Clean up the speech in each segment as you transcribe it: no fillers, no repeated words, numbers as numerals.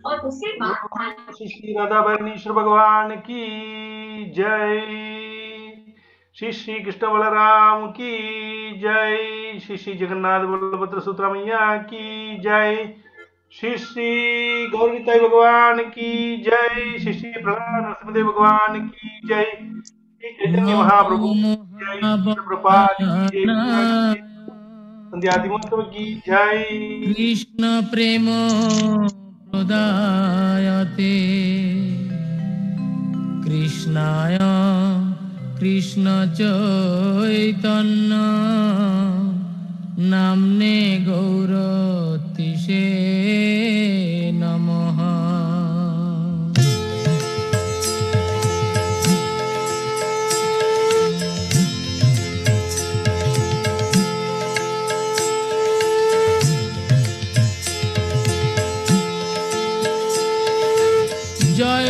और उसके बाद श्री श्री राधा भरणेश्वर भगवान की जय। श्री श्री कृष्ण बलराम की जय। श्री श्री जगन्नाथ बलभद्र सुभद्रा मैया की जय। श्री श्री गौरीताई भगवान की जय। श्री श्री प्रहलाद नरसिंहदेव भगवान की जय। श्री चैतन्य महाप्रभु की जय। श्री प्रभुपाद की जय। संध्यादि महत्व की जय। कृष्ण प्रेम प्रदायते कृष्णाय कृष्ण चैतन्य नाम्ने गौरतिसे नमः। जय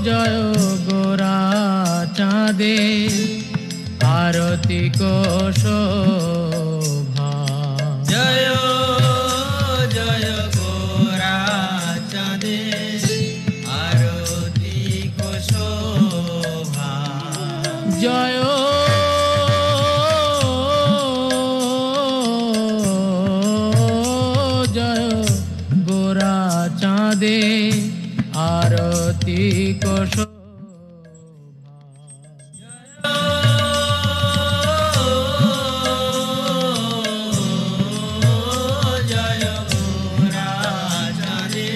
जय गोरा चाँदे आरती को शोभा। जय जय गोरा चाँदे आरती को शोभा। जय जय गोरा चाँदे आरती को शोभा। जय गोरा चाँदे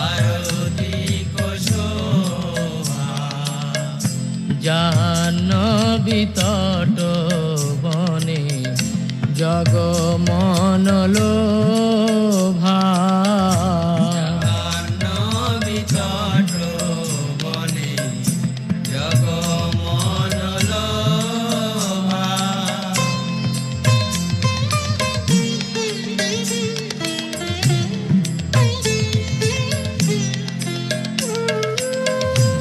आरती को शोभा। জাহ্নবী তট বনে জগমন লোভা। জাহ্নবী তট বনে জগমন লোভা।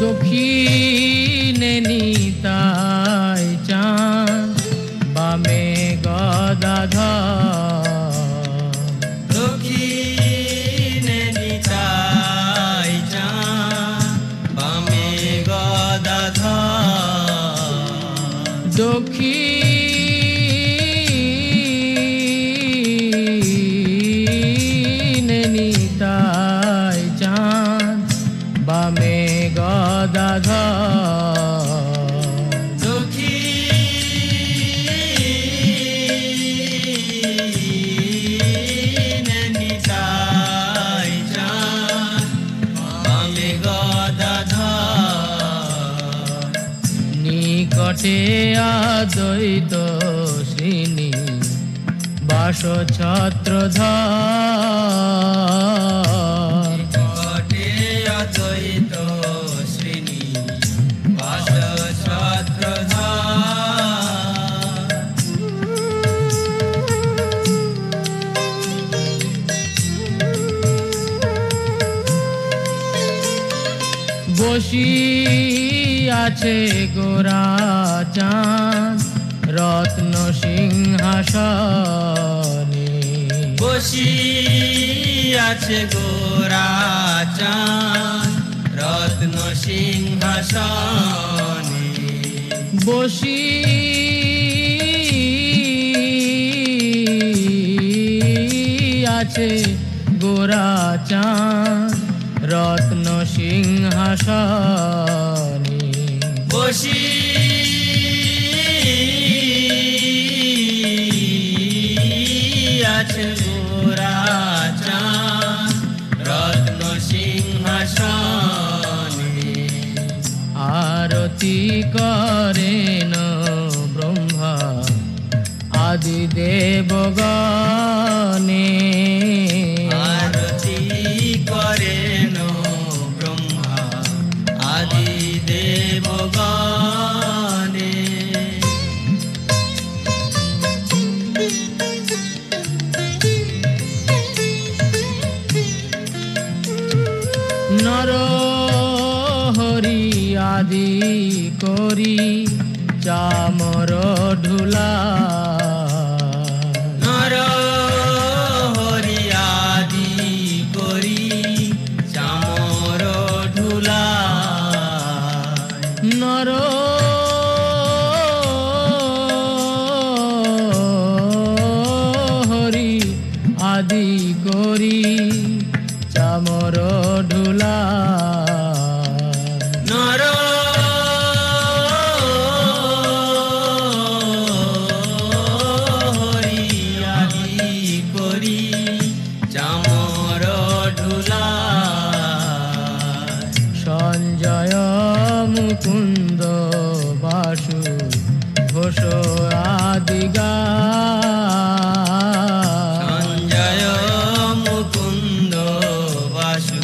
দক্ষিণে নিতাই চাঁদ বামে গদাধর। দক্ষিণে নিতাই চাঁদ বামে গদাধর। দক্ষিণে নিতাই চাঁদ বামে গদাধর। দক্ষিণে নিতাই চাঁদ বামে গদাধর। নিকটে আদ্বৈত শ্রীনি বাস ছত্রধর। নিকটে অদ্বৈত শ্রেণী বাস ছত্রধর। বসি আছে গোরা চাঁদ রত্ন সিংহাসনে। বসি আছে গোরা চাঁদ রত্ন সিংহাসনে। বসি আছে গোরা চাঁদ রত্ন সিংহাসনে। বসি আছে গোরা চাঁদ রত্ন সিংহাসনে। আরতি করেন ব্রহ্মা আদি দেবগণে। আরতি করেন ব্রহ্মা আদি দেবগণে। নর হরি আদি করি চামর ঢুলা। নর ধুলায় নর হরি আদি করি চামর ঢুলা নর হরি আদি করি চামর ঢুলায় সঞ্জয় মুকুন্দ বাসু ঘোষ আদি গা সঞ্জয় মুকুন্দ বাসু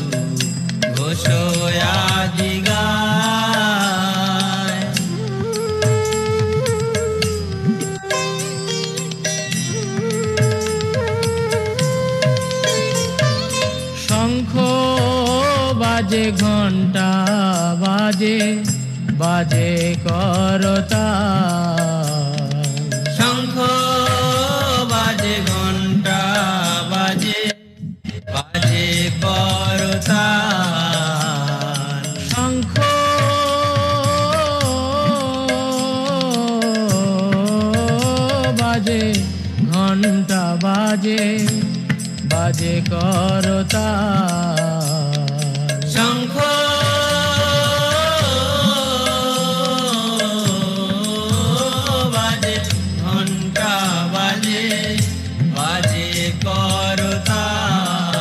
ঘোষ আদি গায় শঙ্খ বাজে ঘণ্টা বাজে বাজে করতা শঙ্খ বাজে ঘণ্টা বাজে বাজে করতাল শঙ্খ বাজে ঘণ্টা বাজে বাজে করতা শঙ্খ বাজে ঘণ্টা বাজে বাজে করতাল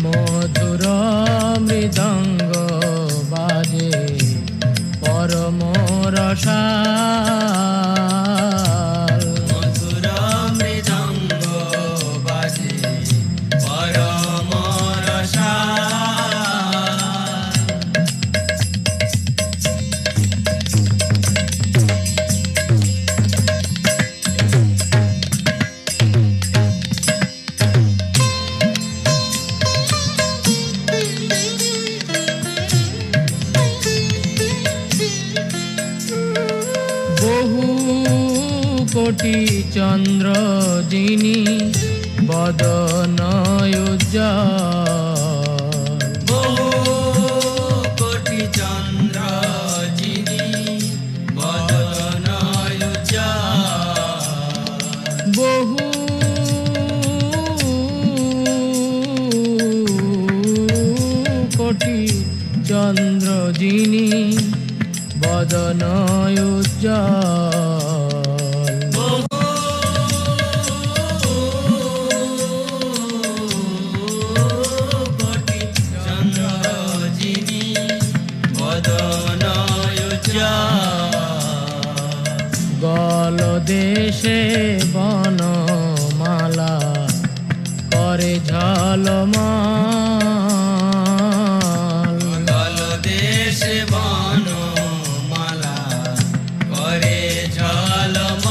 মধুর মৃদঙ্গ বাজে পরম রসাল মধুর মৃদঙ্গ বাজে পরম রসাল বহু কোটি চন্দ্র যিনি বদন উজ্জ্বল বহু কোটি চন্দ্র যিনি বদন উজ্জ্বল বহু কোটি চন্দ্র যিনি বদন উজ্জ্বল কোটি চন্দ্র যিনি বদন উজ্জ্বল গল দেশে বনমালা করে ঝলমল গল দেশে বনমালা করে ঝলমল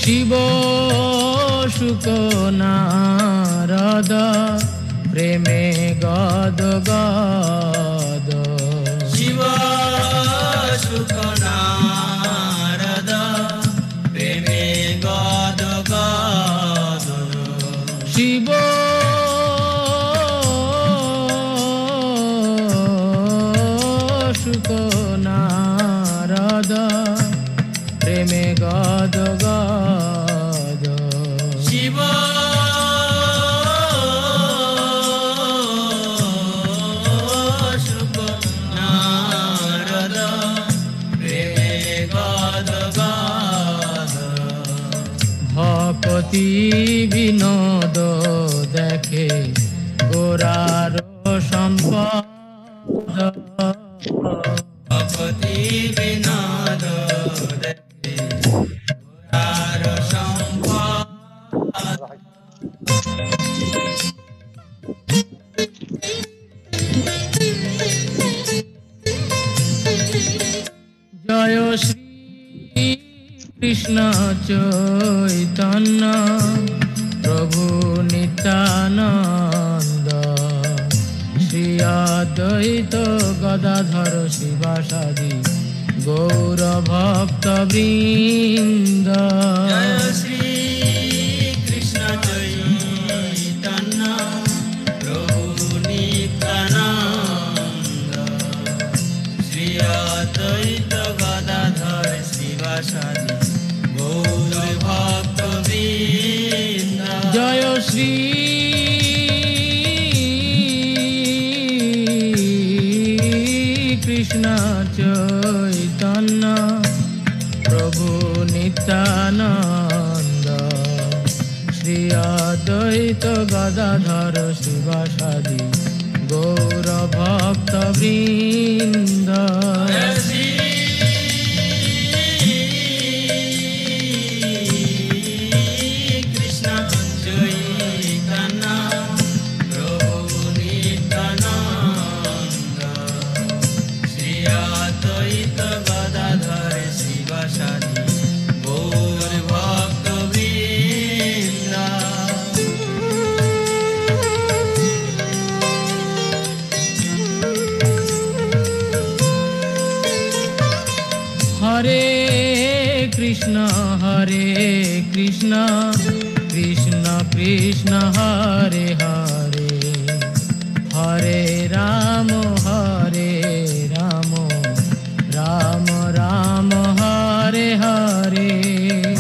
শিব শুক নারদ প্রেমে গদ গদ শিব সুখ নারদ প্রেমে গদ গদ শিব শুক নারদ প্রেমে গদ গদ শিব সুখ নারদ প্রেমে গদ গদ ভকতি বিনোদ দেখে গোরার সম্পদ ভক্তি বিনোদ দেখে গোরার সম্পদ জয় শ্রী কৃষ্ণ চৈতন্য প্রভু নিত্যানন্দ শ্রী অদ্বৈত গদাধর শিবাসাদি গৌর ভক্ত বৃন্দ। জয় শ্রী কৃষ্ণ চৈতন্য প্রভু নিত্যানন্দ, শ্রী অদ্বৈত গদাধর শিবাসাদি গৌর ভক্ত বৃন্দ। জয় শ্রী কৃষ্ণ চৈতন্য প্রভু নিত্যানন্দ, শ্রী অদ্বৈত গদাধর শিবাসাদি গৌর ভক্ত বৃন্দ। জয় শ্রী কৃষ্ণ চৈতন্য প্রভু নিত্যানন্দ, শ্রী অদ্বৈত গদাধর শিবাসাদি গৌর ভক্ত বৃন্দ। হরে কৃষ্ণ কৃষ্ণ কৃষ্ণ হরে হরে, হরে রাম রাম রাম হরে হরে।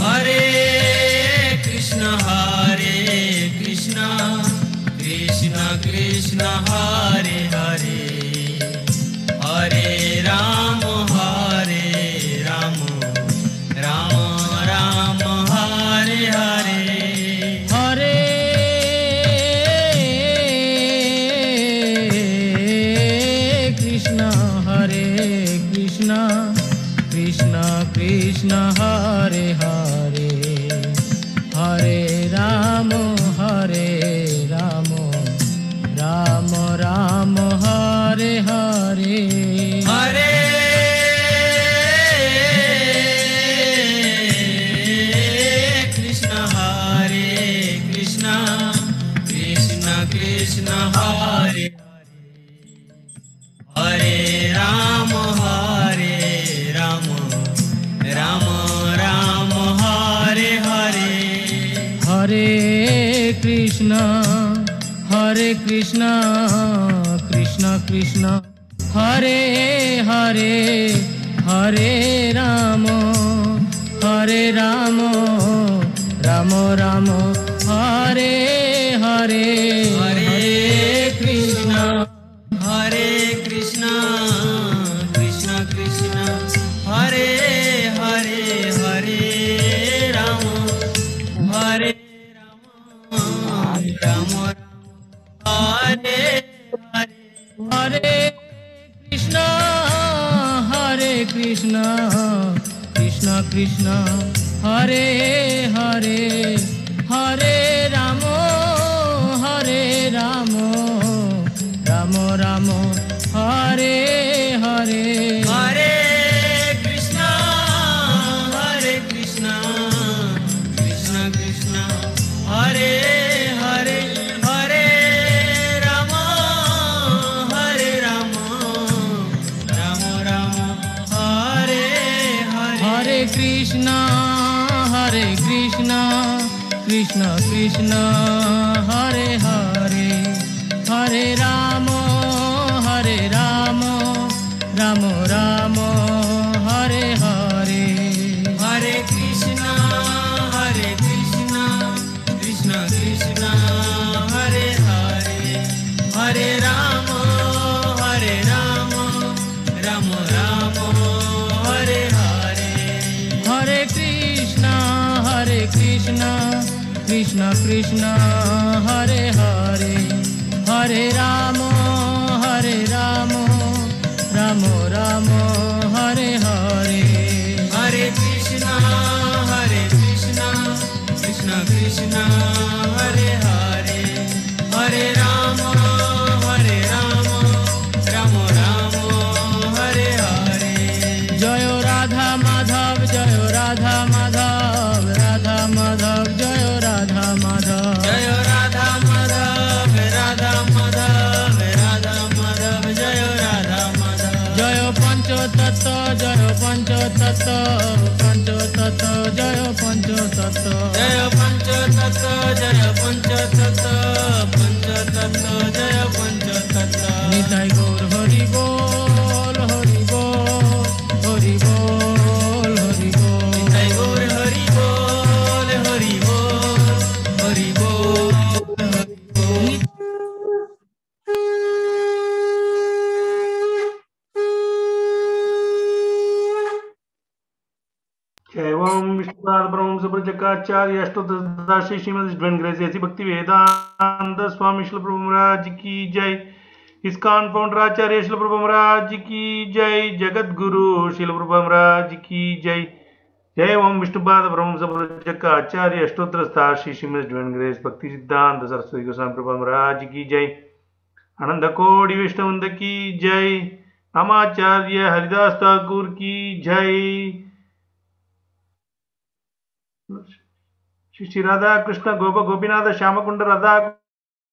হরে কৃষ্ণ কৃষ্ণ কৃষ্ণ হরে হরে, হরে রাম রাম রাম হরে হরে। হরে কৃষ্ণ কৃষ্ণ কৃষ্ণ হরে হরে, হরে রাম রাম রাম হরে হরে। হরে কৃষ্ণ কৃষ্ণ কৃষ্ণ হরে হরে, রাম রাম রাম হরে হরে। হরে কৃষ্ণ কৃষ্ণ কৃষ্ণ হরে হরে, হরে রাম রাম রাম হরে হরে। হরে কৃষ্ণ কৃষ্ণ কৃষ্ণ হরে হরে, হরে রাম রাম হরে হরে। হরে কৃষ্ণ কৃষ্ণ হরে হরে, হরে রাম রাম রাম হরে হরে। হরে কৃষ্ণ কৃষ্ণ কৃষ্ণ হরে হরে, হরে রাম রাম রাম হরে হরে। হরে কৃষ্ণ কৃষ্ণ কৃষ্ণ হরে হরে, হরে রাম রাম রাম হরে হরে। হরে কৃষ্ণ কৃষ্ণ কৃষ্ণ হরে হরে, হরে রাম রাম রাম হরে হরে। হরে কৃষ্ণ কৃষ্ণ কৃষ্ণ হরে হরে, হরে রাম রাম রাম হরে হরে। হরে কৃষ্ণ কৃষ্ণ কৃষ্ণ হরে হরে, হরে রাম রাম হরে হরে। জয় রাধা মাধব জয় রাধা মাধব, রাধা মাধব জয় রাধা মাধব। জয় রাধা মাধব রাধা মাধব রাধা মাধব, জয় রাধা মাধব। জয় পঞ্চতত্ত্ব জয় পঞ্চতত্ত্ব जय ओम विष्णुपाद ब्रह्म सुब्रजकाचार्य अष्टोत्तर श्री श्रीमद डिवाइन ग्रेस ऐसी भक्ति वेदांत स्वामी श्रील प्रभु महाराज की जय। इस्कॉन फाउंडर आचार्य श्रील प्रभु महाराज की जय। जगत गुरु श्रील प्रभु महाराज की जय। जय ओम विष्णुपाद ब्रह्म सुब्रजकाचार्य अष्टोत्तर श्री श्रीमद डिवाइन ग्रेस भक्ति सिद्धांत सरस्वती गोस्वामी प्रभु महाराज की जय। आनंद कोटि विष्णुवृंद की जय। रामाचार्य हरिदास ठाकुर की जय। श्री श्री राधा कृष्ण गोप गोपीनाथ श्याम कुंड राधा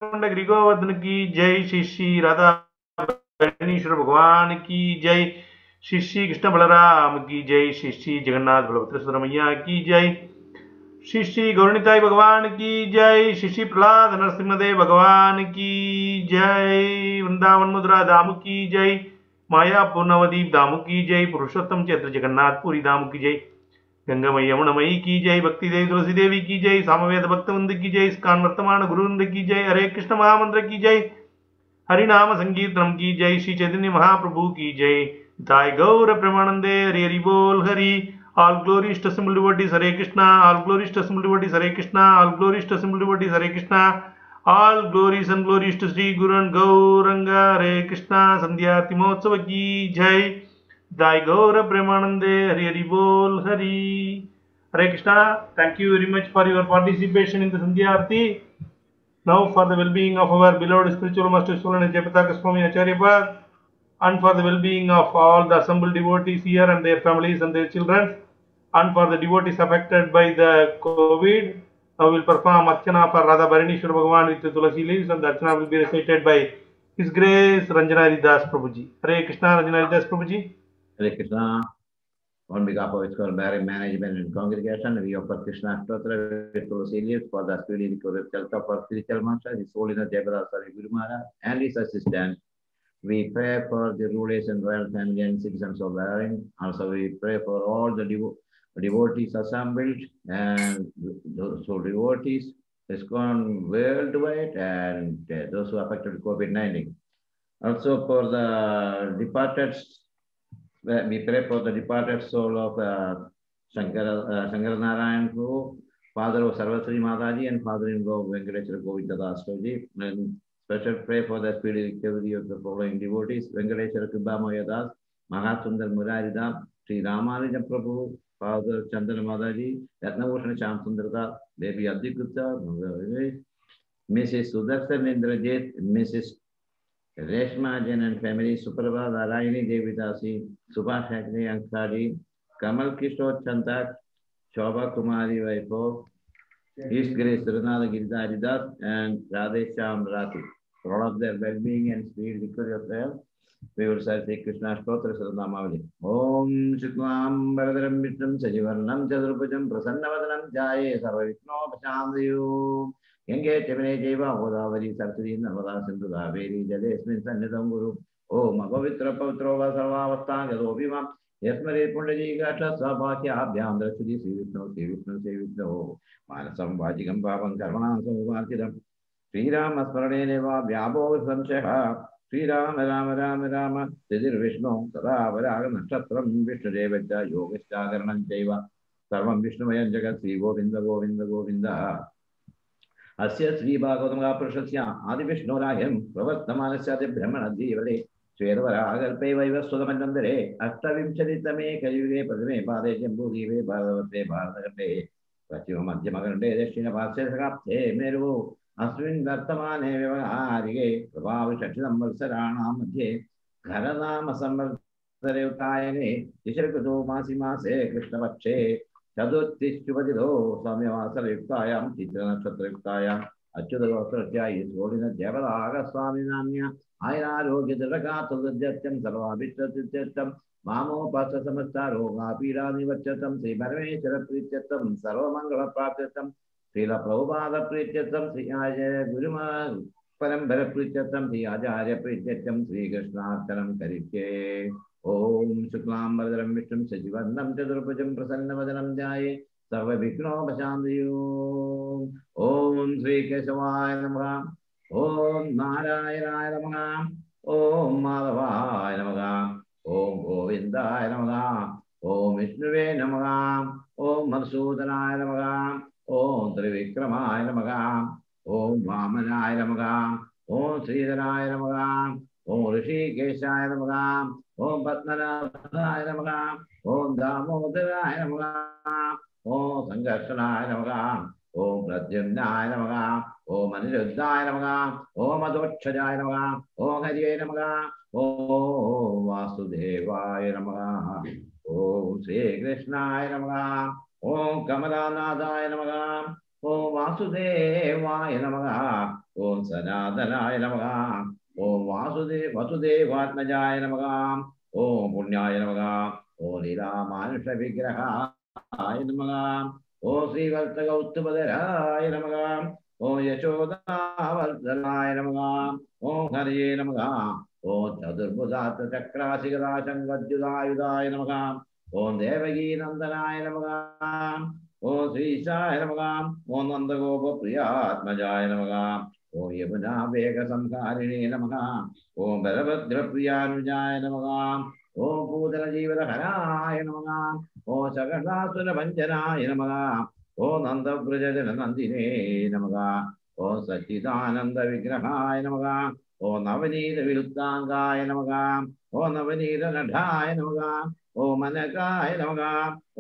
कुंड गिरिगोवर्धन की जय। श्री श्री राधा भरणेश्वर भगवान की जय। श्री श्री कृष्ण बलराम की जय। श्री श्री जगन्नाथ बलभद्र सुब्रमैया की जय। श्री श्री गौरनिताई भगवान की जय। श्री श्री प्रहलाद नरसिंहदेव भगवान की जय। वृंदावन मथुरा धाम की जय। मायापुर नवदीप धाम की जय। पुरुषोत्तम क्षेत्र जगन्नाथपुरी धाम की जय। गंगामयी यमुनामयी की जय। भक्ति देवी तुलसी देवी की जय। सामवेद भक्तवृंद की जय। इस्कॉन वर्तमान गुरुवृंद की जय। हरे कृष्ण महामंत्र की जय। हरिनाम संकीर्तनम की जय। श्री चैतन्य महाप्रभु की जय। ताय गौर प्रेमानंदे हरि हरि बोल Hari. All glories to simple devotees Hare Krishna. All glories to simple devotees Hare Krishna. All glories to simple devotees Hare Krishna. All glories and glories to Sri Guru and Gauranga Hare Krishna. Sandhya Timotsava ki jai. Jai Gaura Premanande Hari Hari Bol Hari. Hare Krishna. Thank you very much for your participation in the Sandhya Arti. Now for the well-being of our beloved spiritual master Sulan Jayapataka Swami Acharya Pad, and for the well-being of all the assembled devotees here and their families and their children, and for the devotees affected by the COVID, now we will perform Archana for Radha Bharaneshwar Bhagavan with the Tulasi leaves, and the Archana will be recited by His Grace Ranjanari Das Prabhuji. Hare Krishna, Ranjanari Das Prabhuji. Hare Krishna. On behalf of Iskon Bharat Management and Congregation, we offer Krishna Stotra with Tulasi leaves for the speedy recovery of our spiritual master, His Holiness Jayapataka Swami Guru Maharaj, and his assistant. We pray for the rulers and royal family and citizens of Bahrain. Also, we pray for all the devotees assembled and those who devotees ISKCON worldwide and those who are affected with COVID-19. Also, for the departed, we pray for the departed soul of Shankara Narayan Prabhu, father of Sarvasri Mataji and father-in-law of Venkateshwara Govinda Das Prabhuji. And special pray for the speedy recovery of the following devotees: Venkateshwara Kribbamoya Das, Mahatundar Murari Das, Sri Ramanuja Prabhu, Father Chandana Mataji, Ratnabhushan Shyam Sundar Das, Baby Abdi Gupta, Mrs. Sudarshan Indrajit, Mrs. Reshma Jain and family, Suprabha Narayani Devidasi, Subhash Agni Ankari, Kamal Kishore Chantak, Shobha Kumari Vaipur, His Grace Ranada Giridhari Das, and Radhe Shyam Rati. For all of their well-being and speed recovery of health, we will say Krishna Stotra Saranamavali. Om Shuklam Bharadaram Vishnu Sajivarnam Chadrupajam Prasannavadanam Jaye Sarva Vishnu Pashandayu. Genge Chemene Jeva Godavari Saraswati Narmada Sindhu Kaveri Jale Asmin Sannidham Guru. Om Pavitra Pavitro Vasarvavastha Gadobhimam Yasmare Pundaji Gata Svabhakya Abhyam Drashudi Sri Vishnu Manasam Vajigam Bhavan Karmanam Samubhakidam Sri Rama Smarane Neva Vyabho Samsheha Sri Rama Rama Rama Rama Siddhir Vishnu Sada Varaga Nakshatram Vishnu Devaja Yogashta Karanam Jaiva Sarvam Vishnu Mayan Jagat Sri Govinda Govinda Govinda Asya Sri Bhagavatam Prashasya Adi Vishnu Rahim Pravastamanasya De Brahmana Jivale Svedavara Agarpe Vaiva Sudamandandare Astavimcharitame Kayuge Padme Pade Jambudive Bharavate Bharavate Pachima Madhyamagande Deshina Vasya Meru Aswin Vartamane Vivarige Prabhav Shachidam Valsarana Madhye Gharanama Samvartarevtayane Ishrakudu Masi Mase Krishna Vache Chadutti Chubadido Samyavasarevtayam Chitra Nakshatrevtayam Achudavasratya is Holiness Jayapataka Swami Namya Aira Rogidaragat Jatyam Sarvabhishtatyam Mamo Pasa Samastaro Gapira Nivachatam Sri Parameshwara Prityatam Sarvamangala Pratyatam Srila Prabhupada Prityatam Sri Ajaya Guruma Parambara Prityatam Sri Ajarya Prityatam Sri Krishna Artanam Karikye Om Shuklam Bharadaram Vishnu Sajivarnam Chadrupajam Prasannavadanam Jaye Sarva Vishnu Pashandayu Om Sri Keshavaya Namaha Om Narayana Namaha Om Madhavaya Namaha Om Govindaya Namaha Om Vishnuve Namaha Om മധുസൂദനായ നമഃ. ഓം ത്രിവിക്രമായ നമഃ. ഓം വാമനായ നമഃ. ഓം ശ്രീധരായ നമഃ. ഓം ഋഷികേശായ നമഃ. ഓം പത്മനാഭായ നമഃ. ഓം ദാമോദരായ നമഃ. ഓം സംഘർഷണായ നമഃ. ഓം പ്രദ്യുമ്നായ നമഃ. ഓം അനിരുദ്ധായ നമഃ. ഓം അധോക്ഷജായ നമഃ. ഓം ഹരിയേ നമഃ. ഓം വാസുദേവായ നമഃ. ഓം ശ്രീകൃഷ്ണായ നമഃ. ഓം കമലാനാഥായ നമഃ. ഓം വാസുദേവായ നമഃ. ഓം സനാതനായ നമഃ. ഓം വസുദേവാത്മജായ നമഃ. ഓം പുണ്യായ നമഃ. ഓം ലീലാമാനുഷ വിഗ്രഹായ നമഃ. ഓം ശ്രീവർത്തകൗത്തുപദരായ നമഃ. ഓം യശോദാവർദ്ധനായ നമഃ. ഓം ഹരിയേ നമഃ. ഓം ചതുർഭുജാത്ത ചക്രാശിഖരാശങ്കദ്യുതായുധായ നമഃ. ഓം ദേവകീനന്ദനായ നമഃ. ഓം ശ്രീശായ നമഃ. ഓം നന്ദഗോപപ്രിയാത്മജായ നമഃ. ഓം യമുനാ വേഗസംഹാരിണേ നമഃ. ഓം ബലഭദ്രപ്രിയാനുജായ നമഃ. ഓം പൂതനജീവനഹരായ നമഃ. ഓം ശകടാസുരഭഞ്ജനായ നമഃ. ഓം നന്ദവ്രജനന്ദിനേ നമഃ. ഓം സച്ചിദാനന്ദ വിഗ്രഹായ നമഃ. ഓം നവനീത വിരുദ്ധാംഗായ നമഃ. ഓം നവനീത നടായ നമഃ. ഓം മനകായ നമഃ.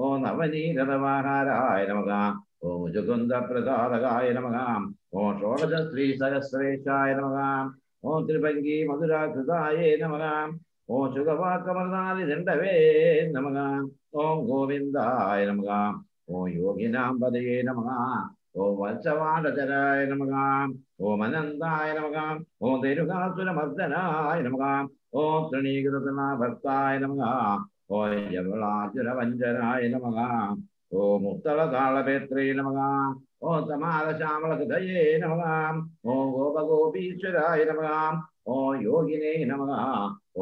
ഓം നവനീതവാഹാരായ നമഃ. ഓം മുജുകുന്ദ പ്രസാദകായ നമഃ. ഓം ഷോഡശ ശ്രീ സഹസ്രേശായ നമഃ. ഓം ത്രിഭംഗി മധുരാകൃതായ നമഃ. ഓം ശുഗവാക്കമർനാദിദണ്ഡവേ നമഃ. ഓം ഗോവിന്ദായ നമഃ. ഓം യോഗിനാം പദയേ നമഃ. ഓം വത്സവാടചരായ നമഃ. ഓം അനന്തായ നമഃ. ഓം ധനുകാസുരമർദ്ദനായ നമഃ. ഓം തൃണീകൃതനാഭർത്തായ നമഃ. ഓം യവളാസുരവഞ്ചനായ നമഃ. ഓം മുത്തളതാളപേത്രേ നമഃ. ഓം തമാലശ്യാമളകൃതയേ നമഃ. ഓം ഗോപഗോപീശ്വരായ നമഃ. ഓം യോഗിനേ നമഃ.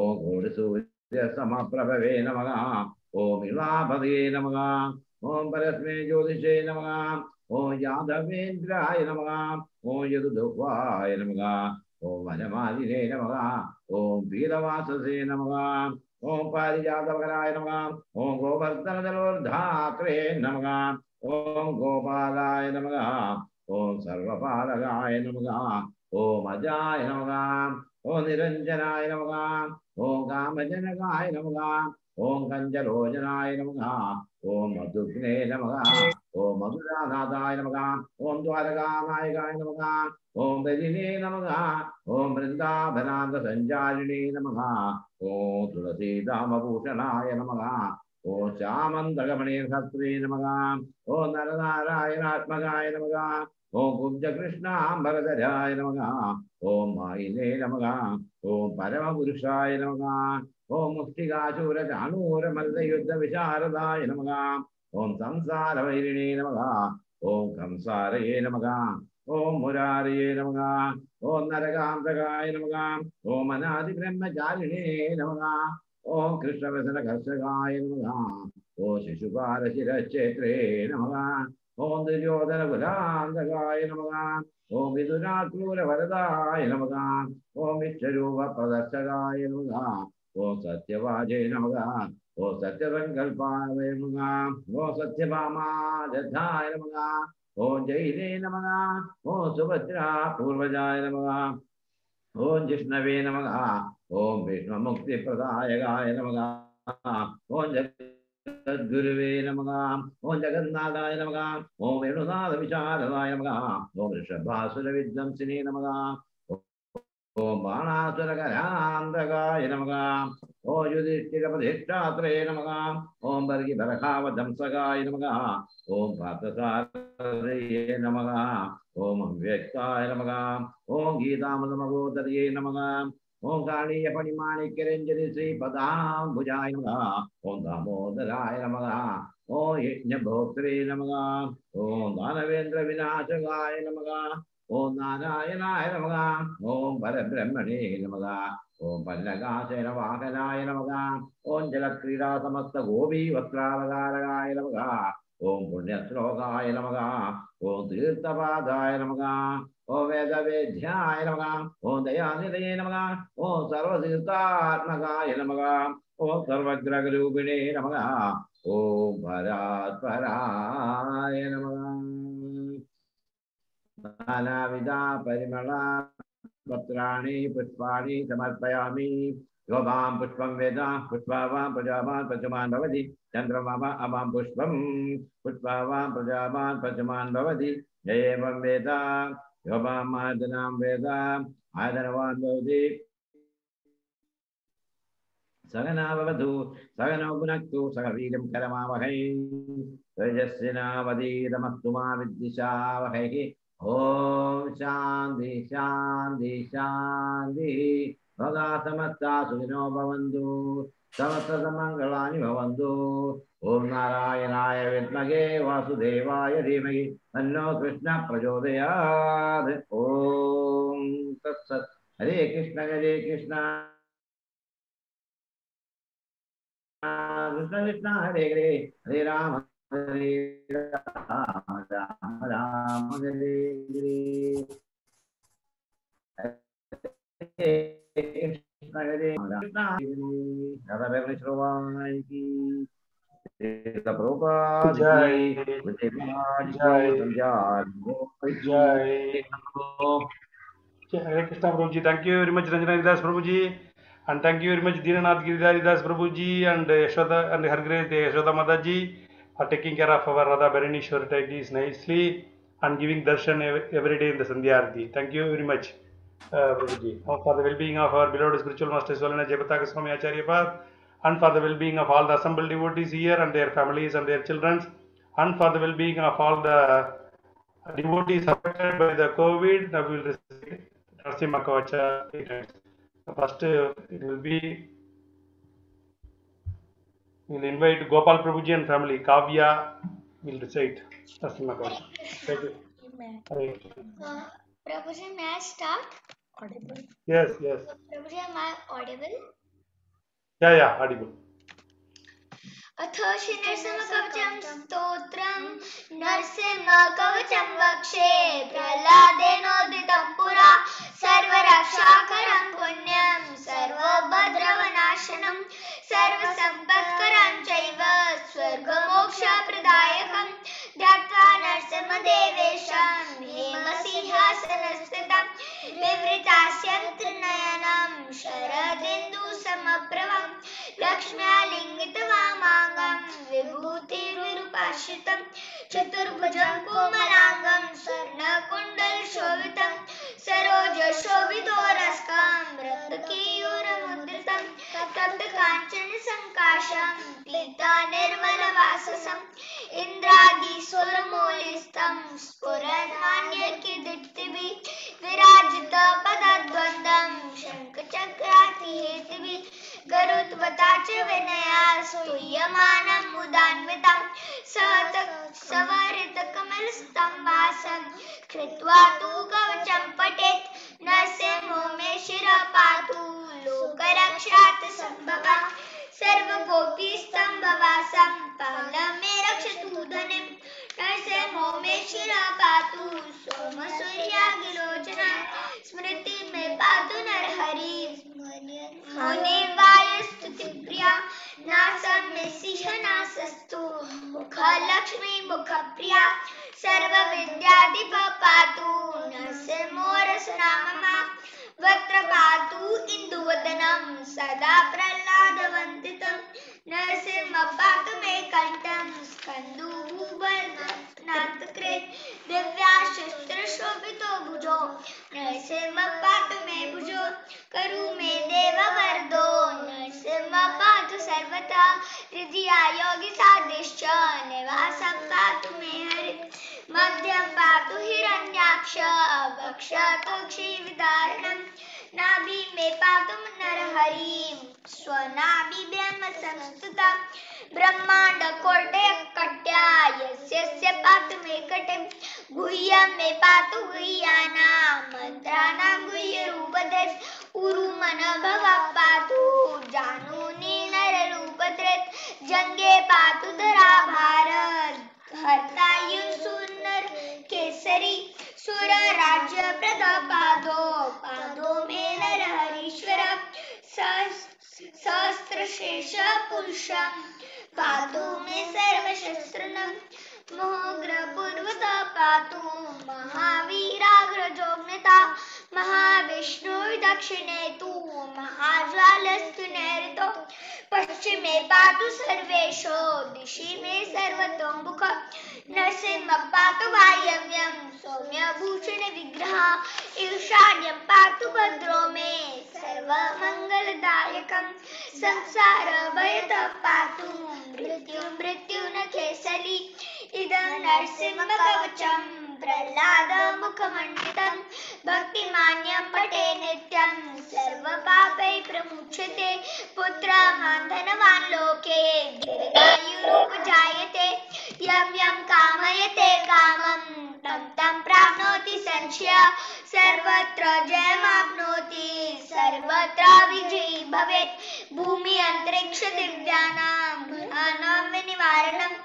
ഓം കോടിസൂര്യസമപ്രഭവേ നമഃ. ഓം ഇളാപതേ നമഃ. ഓം പരസ്മേ ജ്യോതിഷേ നമഃ. ഓം യാദവേന്ദ്രായ നമഃ. ഓം യദുദുഃഖായ നമഃ. ഓം വനമാലിനേ നമഃ. ഓം പീതവാസസേ നമഃ. ഓം പാരിജാതമകരായ നമഃ. ഓം ഗോവർദ്ധനജലോർധാത്രേ നമഃ. ഓം ഗോപാലായ നമഃ. ഓം സർവപാലകായ നമഃ. ഓം അജായ നമഃ. ഓം നിരഞ്ജനായ നമഃ. ഓം കാമജനകായ നമഃ. ഓം കഞ്ചലോചനായ നമഃ. ഓം മധുഗ്നേ നമഃ. ഓം മധുരാനാഥായ നമഃ. ഓം ദ്വാരകാനായകായ നമഃ. ഓം ബലിനേ നമഃ. ഓം വൃന്ദാവനാന്ത സഞ്ചാരിണേ നമഃ. ഓം തുളസീദാമഭൂഷണായ നമഃ. ഓം ശ്യാമന്തകമണീർഹസ്ത്രേ നമഃ. ഓം നരനാരായണാത്മകായ നമഃ. ഓം കുബ്ജകൃഷ്ണാംബരധരായ നമഃ. ഓം മായിനേ നമഃ. ഓം പരമപുരുഷായ നമഃ. ഓം മുഷ്ടികാശൂരചാണൂരമല്ലയുദ്ധവിശാരദായ നമഃ. ഓം സംസാരവൈരിണേ നമഃ. ഓം കംസാരയേ നമഃ. ഓം മുരാരയേ നമഃ. ഓം നരകാന്തകായ നമഃ. ഓം അനാദിബ്രഹ്മചാരിണേ നമഃ. ഓം കൃഷ്ണവസനകർഷകായ നമഃ. ഓം ശിശുപാലശിരക്ഷേത്രേ നമഃ. ഓം ദുര്യോധനകുലാന്തകായ നമഃ. ഓം വിദുരാക്രൂരവരദായ നമഃ. ഓം വിശ്വരൂപപ്രദർശകായ നമഃ. ഓം സത്യവാജേ നമഃ. ഓം സത്യസങ്കൽപ്പായ നമഃ. ഓം സത്യഭാമാദായ നമഃ. ഓം ജൈനേ നമഃ. ഓം സുഭദ്രാ പൂർവജായ നമഃ. ഓം ജിഷ്ണവേ നമഃ. ഓം വിഷ്ണുമുക്തിപ്രദായകായ നമഃ. ഓം ജഗദ്ഗുരുവേ നമഃ. ഓം ജഗന്നാഥായ നമഃ. ഓം വേണുനാഥ വിശാരദായ നമഃ. ഓം ഋഷഭാസുരവിധ്വംസിനേ നമഃ. ഓം ബാണാസുരകരാന്തകായ നമഃ. ഓം യുധിഷ്ഠിരപ്രതിഷ്ഠാത്രേ നമഃ. ഓം ബർഹിബർഹാവധംസകായ നമഃ. ഓം പാർത്ഥസാരഥയേ നമഃ. ഓം അവ്യക്തായ നമഃ. ഓം ഗീതാമൃതമഗോദരയേ നമഃ. ഓം കാളീയപണിമാണിക്യരഞ്ജനി ശ്രീപദാംബുജായ നമഃ. ഓം ദാമോദരായ നമഃ. ഓം യജ്ഞഭോക്ത്രേ നമഃ. ഓം ദാനവേന്ദ്ര വിനാശകായ നമഃ. ഓം നാരായണായ നമഃ. ഓം പരബ്രഹ്മണേ നമഃ. ഓം പല്ലകാശയനവാഹനായ നമഃ. ഓം ജലക്രീഡാ സമസ്ത ഗോപീ വസ്ത്രാവതാരകായ നമഃ. ഓം പുണ്യശ്ലോകായ നമഃ. ഓം തീർത്ഥപാദായ നമഃ. ഓം വേദവേദ്യായ നമഃ. ഓം ദയാനിധയേ നമഃ. ഓം സർവതീർത്ഥാത്മകായ നമഃ. ഓം സർവഗ്രഹരൂപിണേ നമഃ. ഓം പരാത്പരായ गन्धाय नमः नानाविधा परिमला पत्राणि पुष्पाणि समर्पयामि योगां पुष्पं वेदां पुष्पावां प्रजावान् पचमान् भवति चन्द्रमा अमां पुष्पं पुष्पावां प्रजावान् पचमान् भवति य एवं वेद योगां आदनां वेद आदनवान् भवति सगना भवतु सगनो भुनक्तु सग वीर्यं करमावहै तेजस्विनावधीतमस्तु मा विद्विषावहैः ॐ शान्ति शान्ति शान्तिः सदा समस्ता सुखिनो भवन्तु समस्तमङ्गलानि भवन्तु ॐ नारायणाय विद्महे वासुदेवाय धीमहि तन्नो कृष्णः प्रचोदयात् ॐ तत्सत् हरे कृष्ण कृष्ण कृष्ण हरे हरे हरे राम हरे राम राम राम हरे हरे कृष्ण हरे कृष्ण राधा बेगम श्रवण की प्रभुपाद जय की विजयपाद जय की जय Hare Krishna Prabhuji, thank you very much Ranjana Das Prabhuji, and thank you very much Dinanath Giridhari Das Prabhuji and Yashoda and her grace Yashoda Mataji for taking care of our Radha Bharaneshwar deities nicely and giving darshan every day in the Sandhya Arati. Thank you very much, Prabhuji. Now for the well-being of our beloved spiritual master Svalana Jayapataka Swami Acharya Pad, and for the well-being of all the assembled devotees here and their families and their children, and for the well-being of all the devotees affected by the COVID, now we will recite Narasimha Kavacha 8 times. First, it will be, we will invite Gopal Prabhuji and family. Kavya will recite Narasimha Kavacha. Thank you. Hare Krishna. Prabhuji, may I start? Audible. Yes, yes. Prabhuji, am I audible? Yeah, audible. अथो श्री नरसिंहकवचं स्तोत्रं नरसिंहकवचं वक्षे प्रह्लादेनोदितं पुरा सर्वरक्षाकरं पुण्यं सर्वभद्रवनाशनं सर्वसम्पत्करं चैव स्वर्गमोक्षप्रदायकं ध्यात्वा नरसिंहदेवेशं हेमसिंहासनस्थितं विवृतास्य त्रिनयनं शरदिन्दुसमप्रभं लक्ष्म्यालिङ्गितवामाङ्गं विभूतिर्विरूपाश्रितं चतुर्भुजं कोमलाङ्गं स्वर्णकुण्डलशोभितं सरोजशोभितोरस्कं रक्तकेयूरमुद्रितं तप्तकाञ्चनसङ्काशं पीतानिर्मलवाससं इन्द्रादिसुरमूलिस्थं स्फुरन्मान्यकीर्तिभिः विराजितपदद्वन्द्वं शङ्खचक्रातिहेतिभिः गरुत्वता च विनया स्तूयमानं मुदान्वितं सवरितकमलस्थं वासं कृत्वा तु कवचं पठेत् नरसिंहो मे शिरः पातु लोकरक्षात् सम्भवः सर्वगोपीस्तम्भवासं पालमे रक्षतु धनिं नरसिंहो मे शिरः पातु सोमसूर्यागिलोचनं स्मृति मे पातु नरहरि मुनि वायुस्तुतिप्रिया नासं मे सिंहनासस्तु मुखलक्ष्मी मुखप्रिया सर्वविद्याधिप पातु नरसिंहो रसनाममा वक्त्र पातु इन्दुवदनं सदा प्रह्लादवन्दितं नरसिंह पातु मे कण्ठं स्कन्दूभनान्तकृ दिव्याशस्त्रशोभितो भुजो नरसिंह पातु मे भुजो करु मे देववरदो नरसिंह पातु सर्वथा हृदया योगी साधिश्च निवासं पातु मे हरि मध्यं पातु हिरण्याक्ष वक्षतो क्षीविदारणं नाभि मे पातु नरहरि स्वनाभिब्रह्म संस्तुता ब्रह्माण्डकोटयकट्या यस्य पातु मे कटिं गुह्यं मे पातु गुह्यानां मन्त्राणां गुह्यरूपधृत् उरुमनभव पातु जानुनी नररूपधृत् जङ्गे पातु धराभार हर्तायुः केसरी सुरराज्य प्रदापादो पादो मे नरहरीश्वर सहस्रशेष पुरुषं पातु मे सर्वशस्त्रनं मोहग्रह पातु महावीराग्रजोग्नता महाविष्णुर्दक्षिणे तु महाज्वालस्तु नैऋतो पश्चिमे पातु सर्वेशो दिशि मे सर्वतोमुख नरसिंहः पातु वायव्यं सौम्यभूषण विग्रह ईशान्यं पातु भद्रो मे सर्वमङ्गलदायकं संसारभयतः पातु मृत्यु न केसरी इदं नरसिंहकवचं प्रह्लादमुखमण्डितं भक्तिमान्यं पठे नित्यं सर्वपापैः प्रमुच्यते पुत्रवान् धनवान् लोके दीर्घायुरुपजायते यं यं कामयते कामं तं तं प्राप्नोति संशय सर्वत्र जयमाप्नोति सर्वत्र विजयी भवेत् भूमि अंतरिक्ष दिव्यानां ग्रहाणां निवारणम्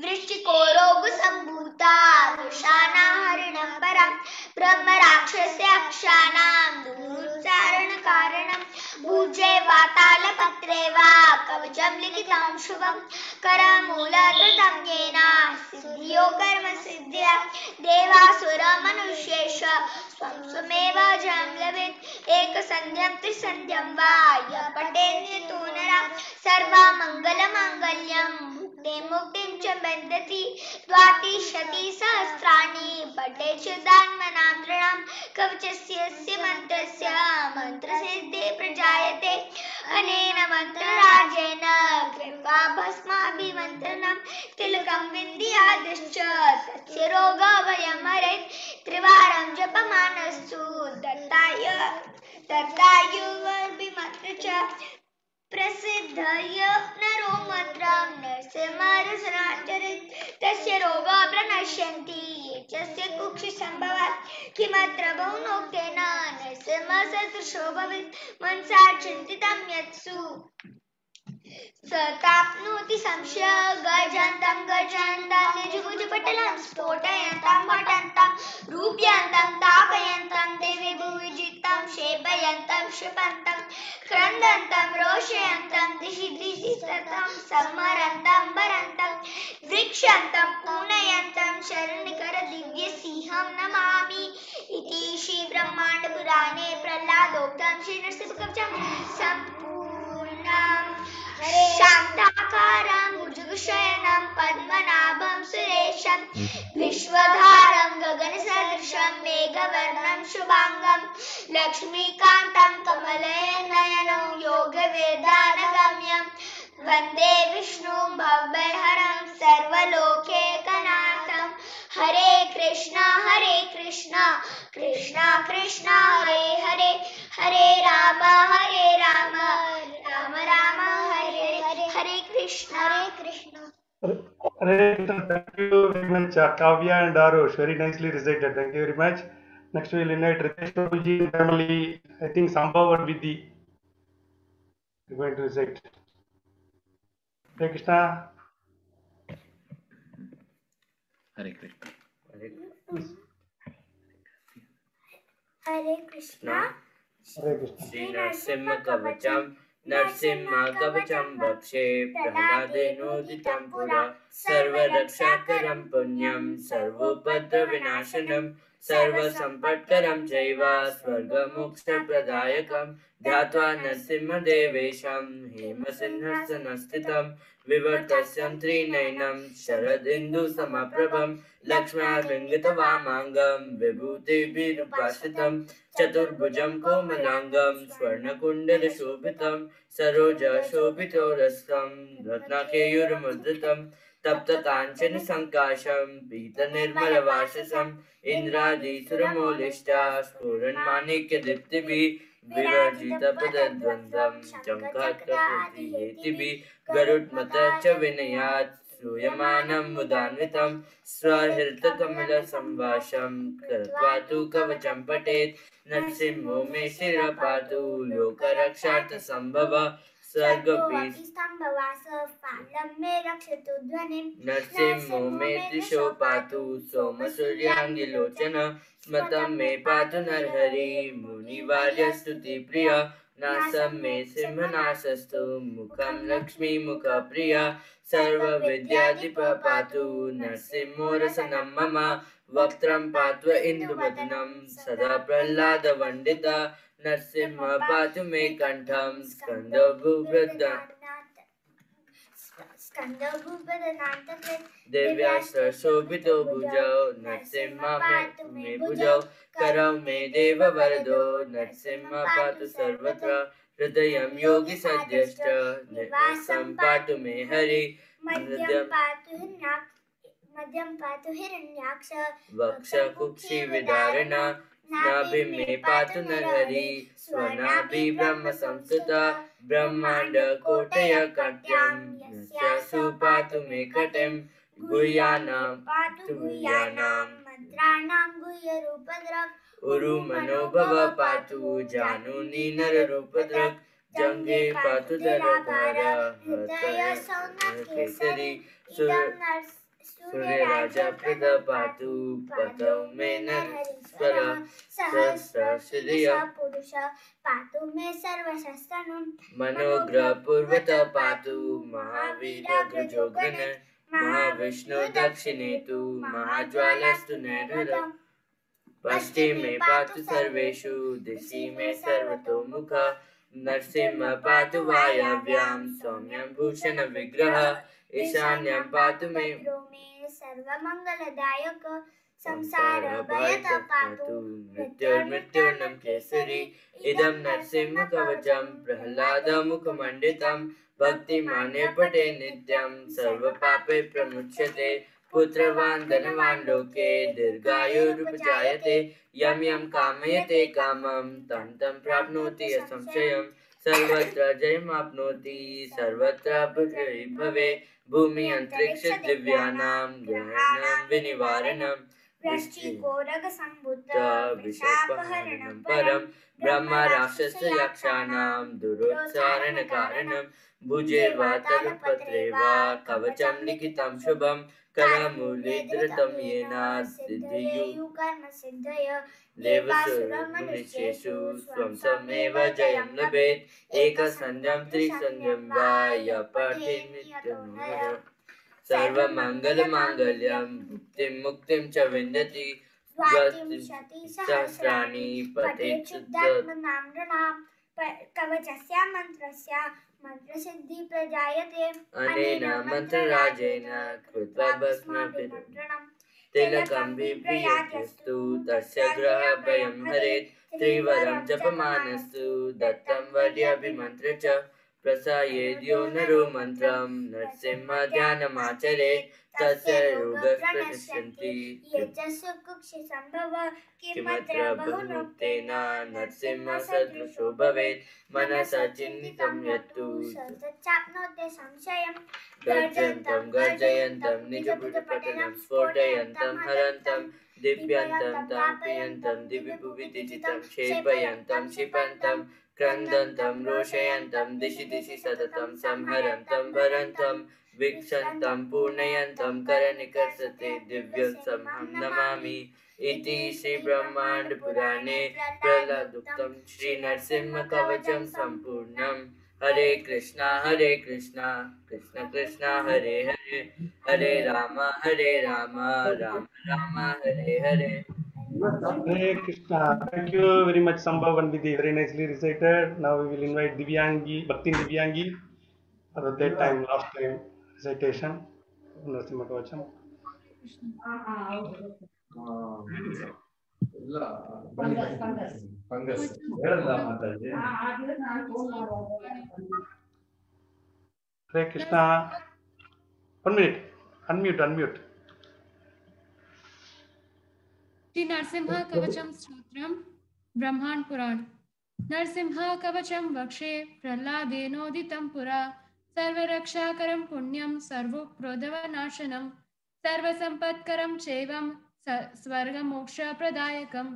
वृश्चिको रोग संभूता वृषाणा हरिणं परं ब्रह्म राक्षस्यक्षाणां दुरुच्चारण कारणं भुजे वातालपत्रे वा कवचं लिखितं शुभं करमूलधृतं येन सिद्धियो कर्म सिद्ध्या देवासुर मनुष्येष स्वं स्वमेव जयं लभेत् एकसन्ध्यं त्रिसन्ध्यं वा यः पठेद्यतो नरः सर्वमङ्गलमाङ्गल्यं ते मुक्तिं च बन्धति द्वातिशति सहस्राणि पठे च दान्मनां दृढं कवचस्य मन्त्रस्य मन्त्रसिद्धे प्रजायते अनेन मन्त्रराजेन कृत्वा भस्माभिमन्त्रणं तिलकं विन्द्यादिश्च तस्य रोगभयं हरेत् त्रिवारं जपमानस्तु दत्तायुर्विमन्त्र च प्रसिद्धय नरो मन्त्रं नरसिंहरसनाचरेत् तस्य रोगाः प्रणश्यन्ति ये च तस्य कुक्षिसम्भवात् किमत्र बहुनोक्तेन नरसिंहसदृशो भवेत् मनसा चिन्तितं यत्सु स ताप्नोति संशय गर्जन्तं निजुभुजपटलं स्फोटयन्तं घटन्तं रूप्यन्तं तापयन्तं देवी भुवि जितं क्षेपयन्तं क्षिपन्तं क्रन्दन्तं रोषयन्तं दिशि दिशि सतं संहरन्तं भरन्तं वृक्षन्तं पूनयन्तं शरणिकर दिव्यसिंहं नमामि इति श्री ब्रह्माण्ड पुराणे प्रह्लादोक्तं श्री नरसिंहकवचं सम्पूर्णम् शान्ताकारं भुजगशयनं पद्मनाभं सुरेशं विश्वधारं गगनसदृशं मेघवर्णं शुभांगं लक्ष्मीकान्तं कमलनयनं योगवेदानगम्यं वन्दे विष्णुं भवभयहरं सर्वलोकैकनाथं हरे Krishna Krishna Krishna Hare Hare Hare Ram Ram Ram Hare Hare Hare Krishna Hare Krishna. Thank you very much, Kavya and Arush. Very nicely recited. Thank you very much. Next, we will invite Ritesh Prabhuji and family. I think Sambhavan Vidhi. We're going to recite. Hare Krishna. Hare Krishna. Hare Krishna Hare Krishna. Shri Narasimha कवचम नरसिंह कवचम वक्षे प्रह्लादेनोदितं पुरा सर्वरक्षाकरं पुण्यं सर्वोपद्रवविनाशनं सर्वसम्पत्करं चैव स्वर्गमोक्षप्रदायकं ध्यात्वा नरसिंहदेवेशं हेमसिंहासनस्थितं विवर्तस्यं त्रिनयनं शरदिन्दुसमप्रभं लक्ष्म्यालिङ्गितवामाङ्गं विभूतिभिरुपाश्रितं चतुर्भुजं कोमलाङ्गं स्वर्णकुण्डलशोभितं सरोजशोभितोरस्तं रत्नकेयूरमुद्रितं तप्तकाञ्चनसङ्काशं पीतनिर्मलवाससं इन्द्रादिसुरमौलिष्टा स्फुरन्माणिक्यदीप्तिभिः विराजितपदद्वन्द्वं चङ्काकपूर्तिहेतिभिः गरुड्मतः च विनयात् श्रूयमानं मुदान्वितं स्वहृतकमलसंभाषं कृत्वा तु कवचं पठेत् नरसिंहो मे शिरपातु लोकरक्षार्थसम्भव नरसिंहो मे दिशो पातु सोमसूर्याङ्गिलोचन स्मतं मे पातु नरहरि मुनिवार्यस्तुतिप्रिय नासं मे सिंहनासस्तु मुखं लक्ष्मीमुखप्रिया सर्वविद्याधिपः पातु नरसिंहोरसनं मम वक्त्रं पात्व इन्दुमदनं सदा प्रह्लादवन्दिता नरसिंह पातु मे कण्ठं स्कन्दभूपदनान्तकृत् दिव्यास्त्रशोभितो भुजौ नरसिंह पातु मे भुजौ करौ मे देववरदो नरसिंह पातु सर्वत्र हृदयं योगी सद्यश्च निवासं पातु मे हरि मध्यं पातु हिरण्याक्ष वक्षकुक्षिविदारण नाभि मे पातु नरहरि स्वनाभि ब्रह्म संस्तुता ब्रह्माण्डकोटय कट्यं यस्यासु पातु मे कटिं गुह्यानां पातु गुह्यानां मन्त्राणां गुह्यरूपदृक् उरुमनोभव पातु जानुनी नररूपदृक् जङ्गे पातु दरकार हृदय सौनकेसरी सूर्यराजा प्रद पातु पतौ मे नरेश्वर सहस्रश्रिय पुरुष पातु मे सर्वशस्त्रनं मनोग्रह पूर्वत पातु महावीरग्रजोग्रन महाविष्णु दक्षिणे तु महाज्वालस्तु नैरृतम् पश्चिमे पातु सर्वेषु दिशि मे सर्वतोमुख नरसिंह पातु वायव्यां सौम्यं भूषण विग्रह ईशान्यं पातु मे सर्वमङ्गलदायक संसार भयत पातु मृत्युर्मृत्युर्नं केसरी इदं नरसिंह कवचं प्रह्लादमुखमण्डितं भक्तिमाने पठे नित्यं सर्वपापे प्रमुच्यते पुत्रवान् धनवान् लोके दीर्घायुरुपजायते यं यं कामयते कामं तं तं प्राप्नोति असंशयं सर्वत्र जयमाप्नोति सर्वत्र विजयी भवे भूमि अंतरिक्ष दिव्यानां ग्रहाणां विनिवारणं वृश्चिकोरगसम्भूत विषापहरणं परं ब्रह्म राक्षस यक्षाणां दुरोत्सारणकारणं भुजे वा तलपत्रे वा कवचं लिखितं शुभं करमूले धृतं येन सिद्धियुः कर्मसिद्धय देवसुरमनुष्येषु स्वं स्वमेव जयं लभेत् एकसन्ध्यं त्रिसन्ध्यं वा यः पठेत् नित्यं सर्वमङ्गलमाङ्गल्यं मुक्तिं मुक्तिं च विन्दति सहस्राणि पठेत् शुद्धनाम्नां कवचस्य मन्त्रस्य मन्त्रसिद्धि प्रजायते अनेन मन्त्रराजेन कृत्वा भस्मभिमन्त्रणम् तिलकं बिभ्रयात्यस्तु तस्य ग्रहभयं हरेत् त्रिवरं जपमानस्तु दत्तं वर्याभिमन्त्र च प्रसायेद्यो नरो मन्त्रं नरसिंह ध्यानमाचरेत् तस्य रोगप्रतिष्ठन्ति ये च सुकुक्षि सम्भव किमत्र बहुमुक्तेन नरसिंह सदृशो भवेत् मनसा चिन्तितं यत्तु तच्चाप्नोति संशयं गर्जन्तं गर्जयन्तं निजभुजपटलं स्फोटयन्तं हरन्तं दीप्यन्तं तापयन्तं दिवि भुवि दिजितं क्षेपयन्तं क्षिपन्तं क्रन्दन्तं रोषयन्तं दिशि दिशि सततं संहरन्तं भरन्तं वीक्षन्तं पूर्णयन्तं करनिकर्षते दिव्यं समहं नमामि इति श्री ब्रह्मांड पुराणे प्रह्लादोक्तं श्री नरसिंह कवचं संपूर्णम् हरे Krishna Krishna Krishna Hare Hare Hare Ram Ram Ram Hare Hare. Hare Krishna. Thank you very much, Sambhav and Vidhi. Very nicely recited. Now we will invite Divyangi, Bhakti Divyangi, for that time, last time recitation. Narasimha Kavacham. Hare Krishna. 1 minute. Unmute. Shri Narasimha कवचम स्तोत्रम ब्रह्मांड पुराण. नरसिंह कवचम वक्षे प्रह्लादेनोदितं पुरा सर्वरक्षाकरं पुण्यं सर्वक्रोधवनाशनं सर्वसम्पत्करं चैवं स्वर्गमोक्षप्रदायकं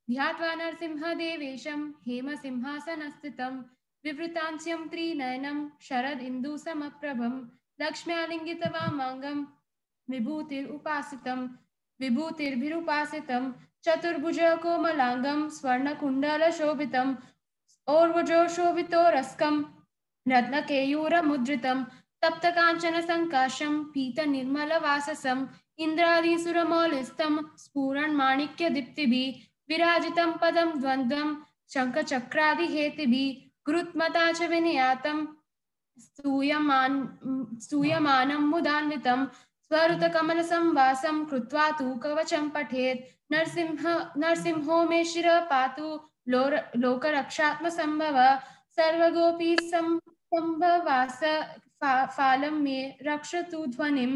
ध्यात्वा नरसिंहदेवेशं हेमसिंहासनस्थितं विवृतांस्यं त्रिनयनं शरदिन्दुसमप्रभं लक्ष्म्यालिङ्गितवामाङ्गं विभूतिर्भिरुपासितं चतुर्भुज कोमलांगं स्वर्णकुण्डलशोभितं और्वजो शोभितो रस्कं रत्नकेयूरमुद्रितं तप्तकाञ्चन सङ्काशं पीतनिर्मलवाससम् इन्द्रादिसुरमौलिस्तं स्फुरन्माणिक्यदीप्तिभिः विराजितं पदं द्वन्द्वं शङ्खचक्रादिहेतिभिः गुरुत्मता च विनियातं स्तूयमानं मुदान्वितं स्वरुतकमलसंवासं कृत्वा तु कवचं पठेत् नरसिंहो मे शिरः पातु लोकरक्षात्मसम्भव सर्वगोपी संभवास फालं मे रक्षतु ध्वनिं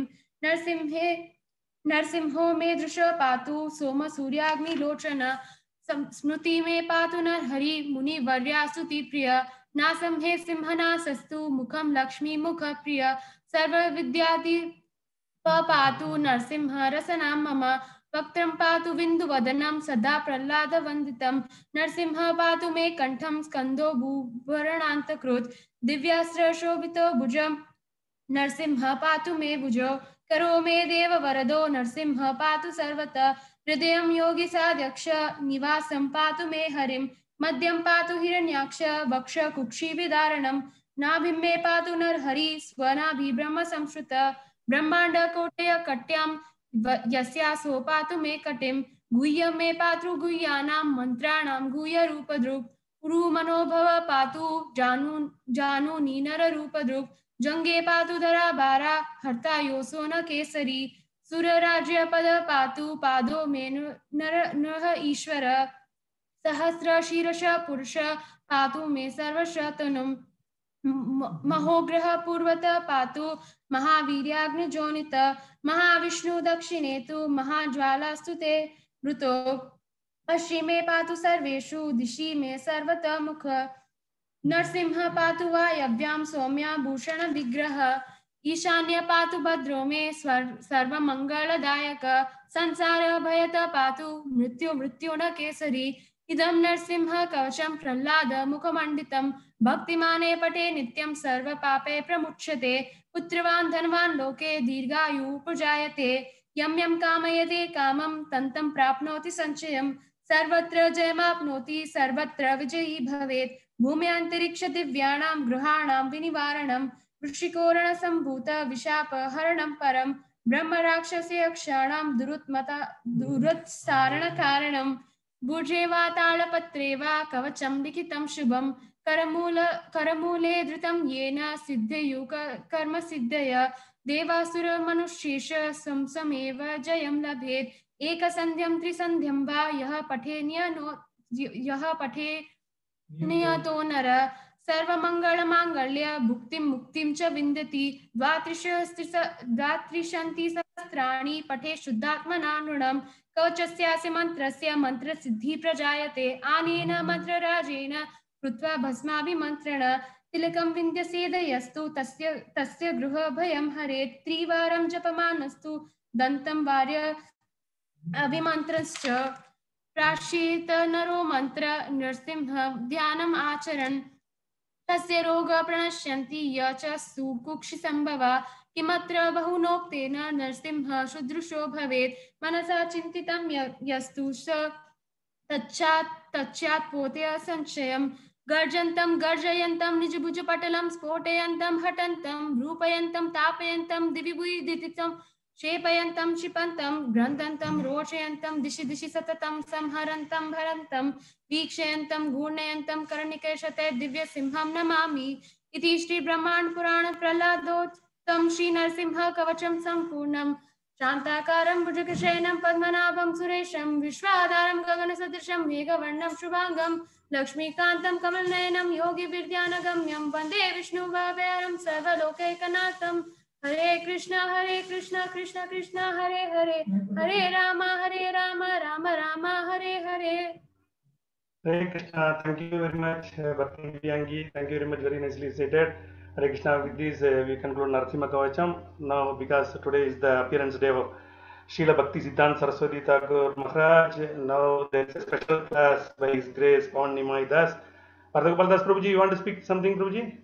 नरसिंहो मे दृशः पातु सोमसूर्याग्निलोचन स्मृति मे पातु नरहरि मुनिवर्यास्तुति प्रिय नासं हे सिंहनासस्तु मुखं लक्ष्मी मुख प्रिय सर्वविद्यादि पातु नरसिंह रसनां मम वक्त्रं पातु बिन्दुवदनं सदा प्रह्लादवन्दितं नरसिंह पातु मे कण्ठं स्कन्दो भूभरणान्तकृत् दिव्यास्त्रशोभितो भुजं नरसिंह पातु मे भुजो करो मे देव वरदो नरसिंह पातु सर्वतः हृदयं योगी साध्यक्ष निवासं पातु मे हरिं मध्यं पातु हिरण्याक्ष वक्ष कुक्षिविदारणं नाभिं मे पातु नरहरि स्वनाभि ब्रह्म संश्रुत ब्रह्मांड कोटय कट्यां यस्यासो पातु मे कटिं गुह्यं मे पातु गुह्यानां मंत्राणां गुह्य रूपद्रुक् पुरु मनोभव पातु जानूनि नर रूपद्रुक् जंगे पातु धरा बारा हर्ता योसो न केसरी सुरराज्य पद पातु पादो मे नरः ईश्वर सहस्र शीर्ष पुरुष पातु मे सर्वशतनुम् महोग्रह पूर्वत पातु महावीर्याग्निजोनित महाविष्णु दक्षिणे तु महाज्वालास्तु ते मृतो पश्चिमे पातु सर्वेषु दिशि मे सर्वतः मुख नरसिंह पातु वायव्यां सौम्या भूषण विग्रह ईशान्य पातु भद्रो मे सर्वमंगलदायक संसार भयत पातु मृत्यु न केसरी इदं नरसिंह कवचं प्रह्लाद मुखमण्डितं भक्तिमाने पटे नित्यं सर्वपापे प्रमुच्यते पुत्रवान् धनवान् लोके दीर्घायु उपजायते यं यं कामयते कामं तन्तं प्राप्नोति संचयं सर्वत्र जयमाप्नोति सर्वत्र विजयी भवेत् भूम्यान्तरिक्ष दिव्यानां गृहाणां विनिवारणं वृश्चिकोरणसम्भूत विशापहरणं परं ब्रह्मराक्षसयक्षाणां दुरुत्सारणकारणं भुजे वा तालपत्रे वा कवचं लिखितं शुभं करमूले धृतं येन सिद्धयु कर्म सिद्धय देवासुरमनुष्येष संसमेव जयं लभेत् एकसन्ध्यं त्रिसन्ध्यं वा यः पठे नियतो नर सर्वमङ्गलमाङ्गल्य भुक्तिं मुक्तिं च विन्दति द्वात्रिंशन्ति सहस्राणि पठे शुद्धात्मना नृणम् कवचस्यास्य मन्त्रस्य मन्त्रसिद्धिः प्रजायते आनेन मन्त्रराजेन कृत्वा भस्माभिमन्त्रण तिलकं विन्द्यसेदयस्तु तस्य गृहभयं हरेत् त्रिवारं जपमानस्तु दन्तं वार्य अभिमन्त्रश्च प्राश्येत नरो मन्त्र नरसिंह ध्यानम् आचरन् तस्य रोगः प्रणश्यन्ति य च सुकुक्षिसम्भवा किमत्र बहुनोक्तेन नरसिंह सुदृशो भवेत् मनसा चिन्तितं यस्तु स तच्चात् पोते संशयं गर्जन्तं गर्जयन्तं निजभुजपटलं स्फोटयन्तं हटन्तं रूपयन्तं तापयन्तं दिवि भुवि दितितं क्षेपयन्तं क्षिपन्तं ग्रन्थन्तं रोचयन्तं दिशि दिशि सततं संहरन्तं भरन्तं वीक्षयन्तं घूर्णयन्तं कर्णिकेशते दिव्यसिंहं नमामि इति श्री ब्रह्मांड पुराण प्रह्लादोत्तम श्री नरसिंह कवचं संपूर्णं शान्ताकारं भुजगशयनं पद्मनाभं सुरेशं विश्वाधारं गगनसदृशं मेघवर्णं शुभांगं लक्ष्मीकान्तं कमलनयनं योगिभिर्ध्यानगम्यं वन्दे विष्णुभवभयहरं सर्वलोकैकनाथं हरे Krishna Krishna Krishna Hare Hare Hare Ram Ram Ram Hare Hare. Hare Krishna. Thank you very much, Bhakti Divyangi. Thank you very much. Very nicely stated. Hare Krishna. With this, we conclude Narasimha Kavacham. Now, because today is the appearance day of Srila Bhakti Siddhanta Saraswati Thakur Maharaj. Now, there is a special class by His Grace Pawan Nimai Das. Pardagopal Das Prabhuji, you want to speak something, Prabhuji?